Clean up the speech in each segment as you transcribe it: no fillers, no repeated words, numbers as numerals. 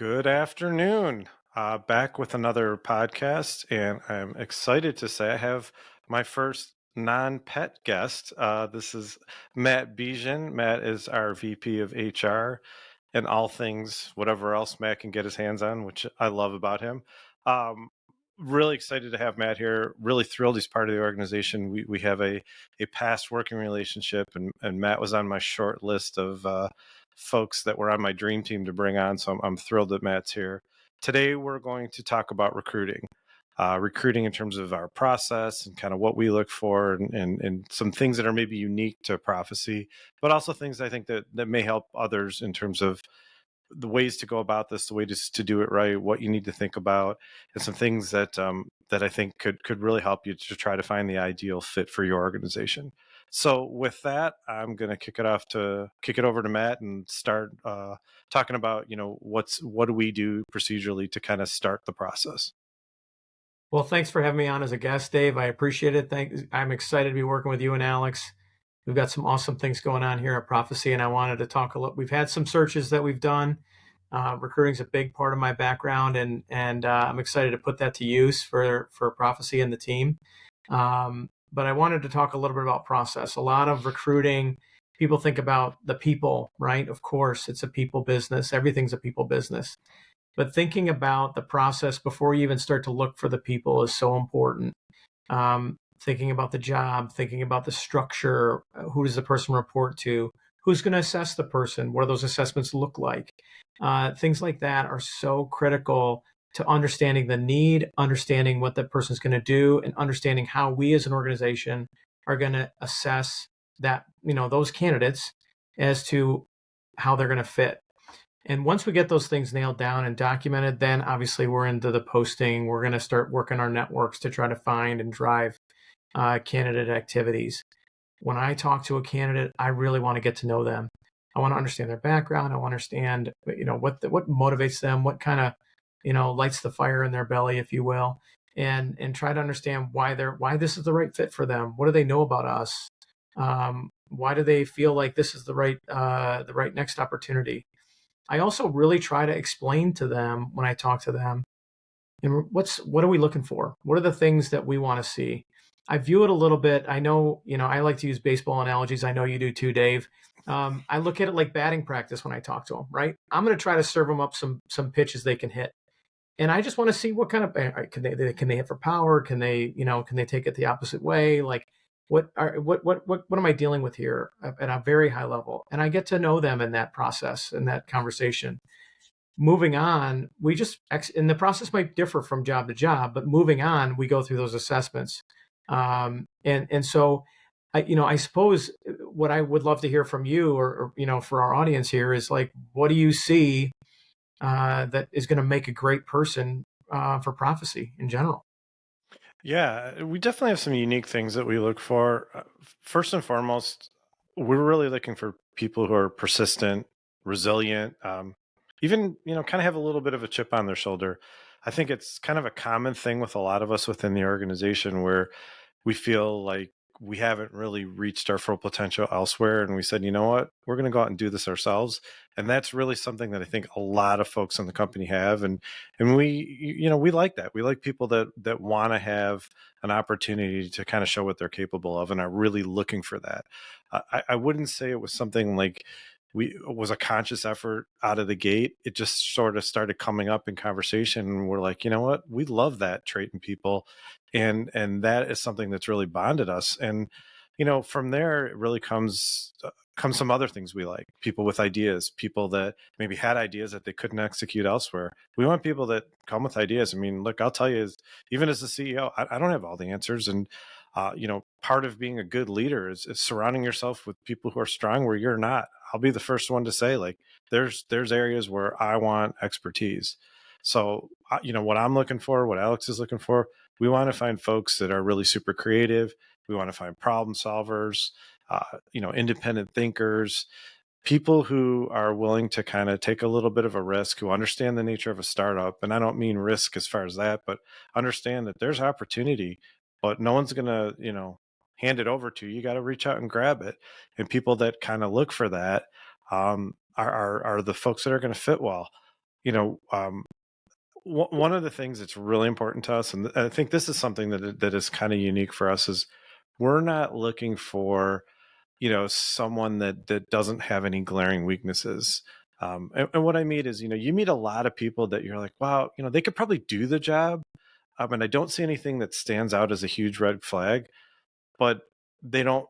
Good afternoon. Back with another podcast, and I'm excited to say I have my first non-pet guest. This is Matt Bijan. Matt is our VP of HR and all things whatever else Matt can get his hands on, which I love about him. Um, really excited to have Matt here. Really thrilled he's part of the organization. We have a past working relationship, and Matt was on my short list of folks that were on my dream team to bring on. So I'm thrilled that Matt's here. Today, we're going to talk about recruiting. Recruiting in terms of our process and kind of what we look for and some things that are maybe unique to Proficy, but also things I think that may help others in terms of the ways to go about this, the way to do it right, what you need to think about, and some things that I think could really help you to try to find the ideal fit for your organization. So with that, I'm going to kick it over to Matt and start talking about what do we do procedurally to kind of start the process. Well, thanks for having me on as a guest, Dave. I appreciate it. I'm excited to be working with you and Alex. We've got some awesome things going on here at Proficy, and I wanted to talk a little. We've had some searches that we've done. Recruiting is a big part of my background, and I'm excited to put that to use for Proficy and the team. But I wanted to talk a little bit about process. A lot of recruiting, people think about the people, right? Of course, it's a people business. Everything's a people business. But thinking about the process before you even start to look for the people is so important. Thinking about the job, thinking about the structure, who does the person report to, who's going to assess the person, what do those assessments look like? Things like that are so critical to understanding the need, understanding what that person's going to do, and understanding how we as an organization are going to assess that, those candidates as to how they're going to fit. And once we get those things nailed down and documented, then obviously we're into the posting. We're going to start working our networks to try to find and drive candidate activities. When I talk to a candidate, I really want to get to know them. I want to understand their background. I want to understand, what motivates them, what kind of, lights the fire in their belly, if you will, and try to understand why this is the right fit for them. What do they know about us? Why do they feel like this is the right next opportunity? I also really try to explain to them when I talk to them, and what are we looking for? What are the things that we want to see? I view it a little bit. I know, I like to use baseball analogies. I know you do too, Dave. I look at it like batting practice when I talk to them, right? I'm going to try to serve them up some pitches they can hit. And I just want to see what kind of can they hit for power? Can they take it the opposite way? Like what am I dealing with here at a very high level? And I get to know them in that process, in that conversation. Moving on, and the process might differ from job to job, but moving on, we go through those assessments. And so I suppose what I would love to hear from you or for our audience here is like, what do you see that is going to make a great person for Proficy in general? Yeah, we definitely have some unique things that we look for. First and foremost, we're really looking for people who are persistent, resilient, even, kind of have a little bit of a chip on their shoulder. I think it's kind of a common thing with a lot of us within the organization where we feel like we haven't really reached our full potential elsewhere. And we said, you know what, we're going to go out and do this ourselves. And that's really something that I think a lot of folks in the company have. And we like that. We like people that want to have an opportunity to kind of show what they're capable of and are really looking for that. I wouldn't say it was something like it was a conscious effort out of the gate. It just sort of started coming up in conversation, and we're like, you know what, we love that trait in people, and that is something that's really bonded us. And from there it really comes some other things we like: people with ideas, people that maybe had ideas that they couldn't execute elsewhere. We want people that come with ideas. I mean, look, I'll tell you, even as a CEO, I don't have all the answers. And part of being a good leader is surrounding yourself with people who are strong where you're not. I'll be the first one to say, like, there's areas where I want expertise. So what I'm looking for, what Alex is looking for, we want to find folks that are really super creative. We want to find problem solvers, independent thinkers, people who are willing to kind of take a little bit of a risk, who understand the nature of a startup. And I don't mean risk as far as that, but understand that there's opportunity, but no one's going to, hand it over to you. You got to reach out and grab it. And people that kind of look for that are the folks that are going to fit well. you know, one of the things that's really important to us, and I think this is something that is kind of unique for us, is we're not looking for, someone that doesn't have any glaring weaknesses. And what I mean is, you meet a lot of people that you're like, wow, they could probably do the job. And I don't see anything that stands out as a huge red flag, but they don't,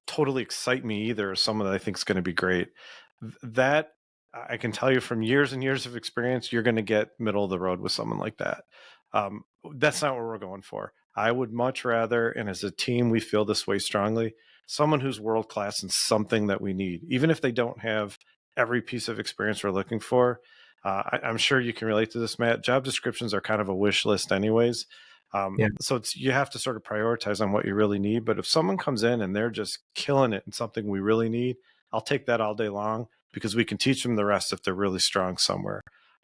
totally excite me either as someone that I think is going to be great. That I can tell you from years and years of experience, you're going to get middle of the road with someone like that. Um, that's not what we're going for. I would much rather, and as a team, we feel this way strongly, someone who's world class in something that we need, even if they don't have every piece of experience we're looking for. I'm sure you can relate to this, Matt. Job descriptions are kind of a wish list, anyways. Yeah. So you have to sort of prioritize on what you really need. But if someone comes in and they're just killing it in something we really need, I'll take that all day long because we can teach them the rest if they're really strong somewhere.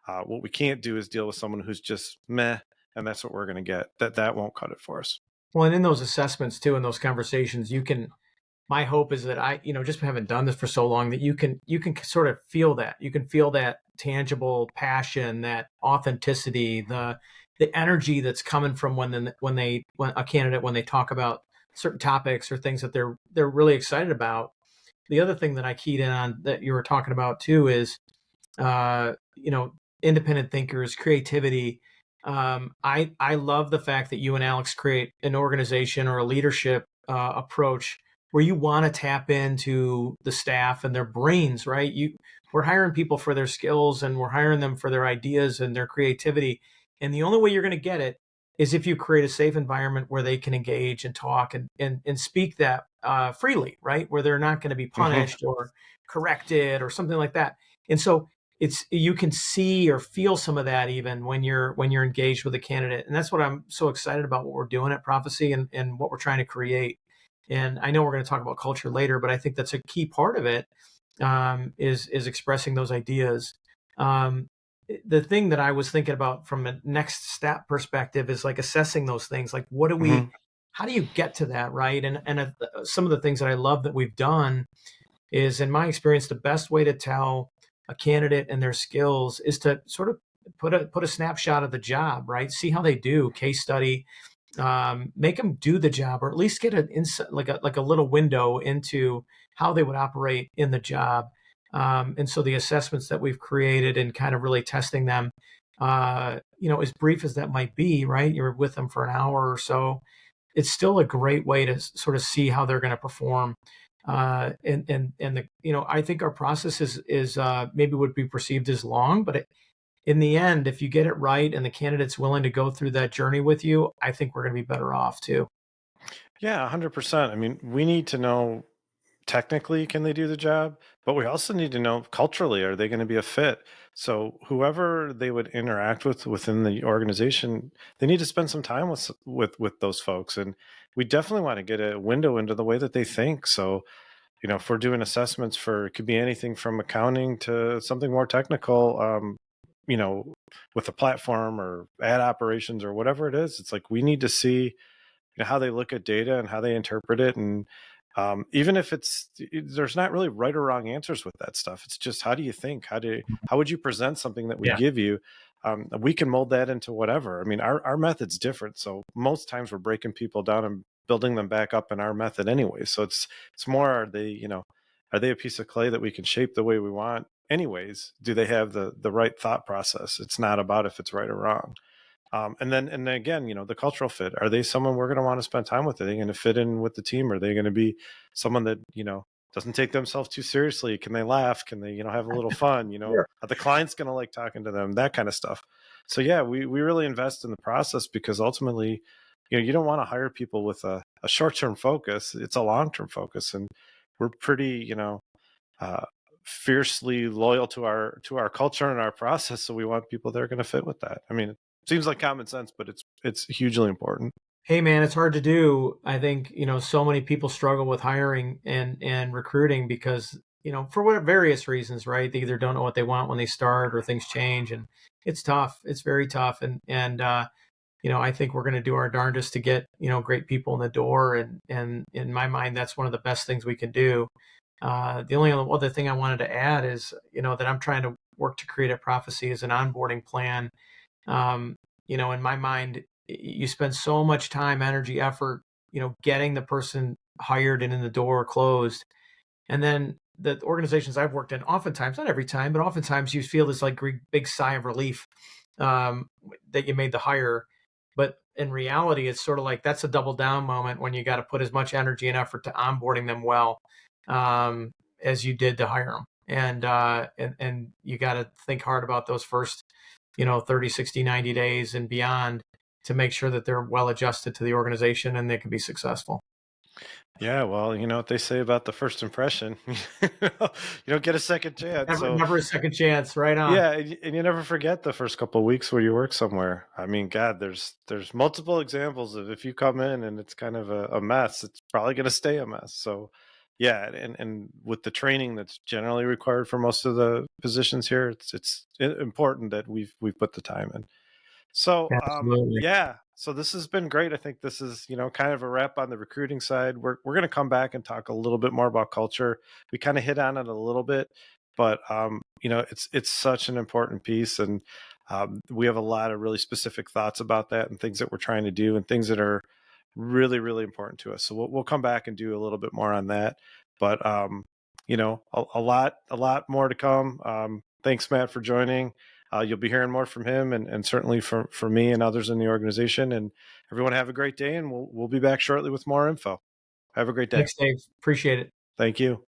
What we can't do is deal with someone who's just meh, and that's what we're going to get. That won't cut it for us. Well, and in those assessments too, in those conversations, you can, my hope is that just having done this for so long, that you can sort of feel that. You can feel that tangible passion, that authenticity, the energy that's coming from when a candidate, when they talk about certain topics or things that they're really excited about. The other thing that I keyed in on that you were talking about too is uh, you know, independent thinkers, creativity. I love the fact that you and Alex create an organization or a leadership approach where you want to tap into the staff and their brains, right? We're hiring people for their skills, and we're hiring them for their ideas and their creativity. And the only way you're going to get it is if you create a safe environment where they can engage and talk and speak that freely, right? Where they're not going to be Hmm. punished or corrected or something like that. And so it's, you can see or feel some of that even when you're engaged with a candidate. And that's what I'm so excited about, what we're doing at Prophecy, and what we're trying to create. And I know we're going to talk about culture later, but I think that's a key part of it, is expressing those ideas. Um, the thing that I was thinking about from a next step perspective is like assessing those things. Like, Hmm. how do you get to that, right? And some of the things that I love that we've done is, in my experience, the best way to tell a candidate and their skills is to sort of put a snapshot of the job, right? See how they do, case study, make them do the job, or at least get an insight, like a little window into how they would operate in the job. And so the assessments that we've created and kind of really testing them, as brief as that might be, right? You're with them for an hour or so. It's still a great way to sort of see how they're going to perform. And I think our process is maybe would be perceived as long, but in the end, if you get it right and the candidate's willing to go through that journey with you, I think we're going to be better off too. Yeah, 100%. I mean, we need to know technically can they do the job, but we also need to know culturally, are they going to be a fit? So whoever they would interact with within the organization, they need to spend some time with those folks, and we definitely want to get a window into the way that they think. So if we're doing assessments for, it could be anything from accounting to something more technical, you know with a platform or ad operations or whatever it is, it's like we need to see how they look at data and how they interpret it. And even if there's not really right or wrong answers with that stuff. It's just, how do you think? How would you present something that we Yeah. give you? We can mold that into whatever. I mean, our method's different, so most times we're breaking people down and building them back up in our method anyway. So it's more, are they a piece of clay that we can shape the way we want anyways? Do they have the right thought process? It's not about if it's right or wrong. And then again, the cultural fit. Are they someone we're going to want to spend time with? Are they going to fit in with the team? Are they going to be someone that, doesn't take themselves too seriously? Can they laugh? Can they, have a little fun? Sure. Are the clients going to like talking to them? That kind of stuff. So yeah, we really invest in the process because ultimately, you don't want to hire people with a short-term focus. It's a long-term focus. And we're pretty, uh, fiercely loyal to our culture and our process. So we want people that are going to fit with that. I mean, it seems like common sense, but it's hugely important. Hey man, it's hard to do. I think, so many people struggle with hiring and recruiting because, for what various reasons, right? They either don't know what they want when they start, or things change, and it's tough. It's very tough. And I think we're going to do our darndest to get, great people in the door. And in my mind, that's one of the best things we can do. The only other thing I wanted to add is, that I'm trying to work to create at Proficy is an onboarding plan. Um, in my mind, you spend so much time, energy, effort, getting the person hired and in the door closed. And then the organizations I've worked in, oftentimes, not every time, but oftentimes you feel this like big sigh of relief um, that you made the hire. But in reality, it's sort of like that's a double down moment when you got to put as much energy and effort to onboarding them well um, as you did to hire them. And you got to think hard about those first 30, 60, 90 days and beyond to make sure that they're well adjusted to the organization and they can be successful. Yeah, well, you know what they say about the first impression. You don't get a second chance. Never, So never a second chance. Right on. yeah, and you never forget the first couple of weeks where you work somewhere. I mean, God, there's multiple examples of if you come in and it's kind of a mess, it's probably going to stay a mess. So, yeah, and with the training that's generally required for most of the positions here, important that we've put the time in. So, Absolutely. yeah. So this has been great. I think this is, kind of a wrap on the recruiting side. We're going to come back and talk a little bit more about culture. We kind of hit on it a little bit, but it's such an important piece, and we have a lot of really specific thoughts about that and things that we're trying to do and things that are really really important to us. So we'll come back and do a little bit more on that. But a lot more to come. Thanks, Matt, for joining. You'll be hearing more from him and certainly from me and others in the organization. And everyone have a great day, and we'll be back shortly with more info. Have a great day. Thanks, Dave. Appreciate it. Thank you.